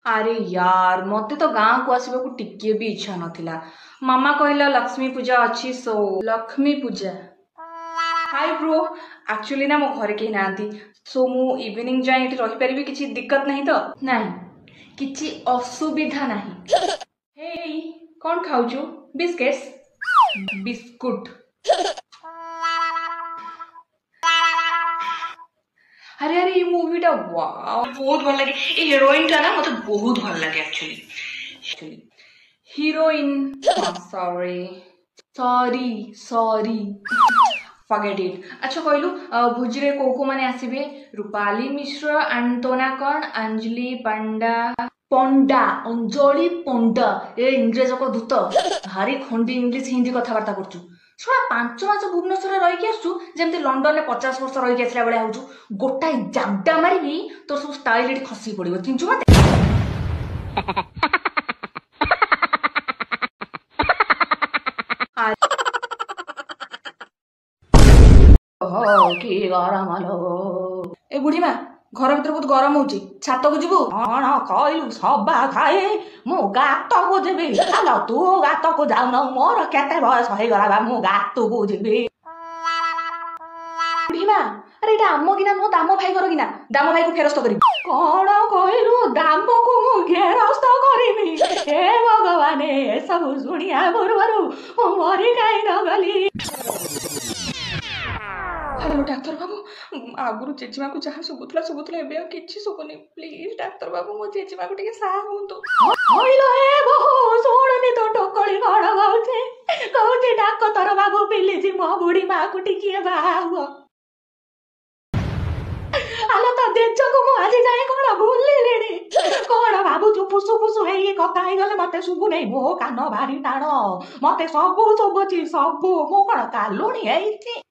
अरे यार मते तो गाँव को आसवा को टिके भी इच्छा नथिला। मामा कहला लक्ष्मी पूजा अच्छी सो लक्ष्मी पूजा। हाय ब्रो, एक्चुअली ना मो घर के नांती सो मु इवनिंग जाए एठी रहि परिबी, किछि दिक्कत नहीं तो? नहीं, किछि असुविधा नहीं। हे कौन खाउछु? बिस्किट्स? बिस्कुट। अरे अरे ये मूवीटा वाओ बहुत भल लगे। ये हीरोइन टा ना मतलब बहुत भल लगे actually heroine. Sorry sorry sorry forget it. अच्छा कहलु भोजी रे को माने आसीबे? रूपाली मिश्र, अंतोना कौन, अंजलि पंडा पंडा अंजलि पंडा ए इंग्रेज को दूत भारी खंडी इंग्लिश हिंदी कथबार्ता करछु। छुआ 5 मास भुवनेश्वर रही आसु जेमती लंडन में 50 वर्ष रही आसला बेले होछु। गोटाई जाबडा मारिबी तोर सब स्टाइल एठी खसी पड़िबो। चिंचु मते कि गरम लो ए बुढ़ी मा घर भीतर बहुत गरम होची, छात को जीवु? कौन कहलु सबा खाए मु गात को जीवी। आलो तू गात को जाऊ न, मोर केते बयस हो गला बा मु गात को जीवी। बुढ़ी मा अरे एटा आमो किना नो दामो भाई घर किना, दामो भाई को फेरस्त करी। कौन कहलु दामो को मु फेरस्त करिमी? हे भगवान ए सब सुनिया बरबरु मु मरि काई न गली। हेलो डाक्टर बाबू, आगुरु जेजेमा को जहाँ सुबुतला एबे किछि सुबुनी। प्लीज डाक्टर बाबू मो जेजेमा को टिके साहा हुंतु। होइलो हे बहु सोडनी तो टोकली गड़ गाउछे कहउछे डाक्टर बाबू प्लीज मो बुढ़ी मां को टिके बाहु। आलो तो देजो को मो आज जाए कोन भूली लेनी कोन बाबू जो फुसु फुसु हे ये कथा हे गले मते सुबु नै। मो कान भारी टाण मते सबु सबु मो कोन कालुणी हेइछि।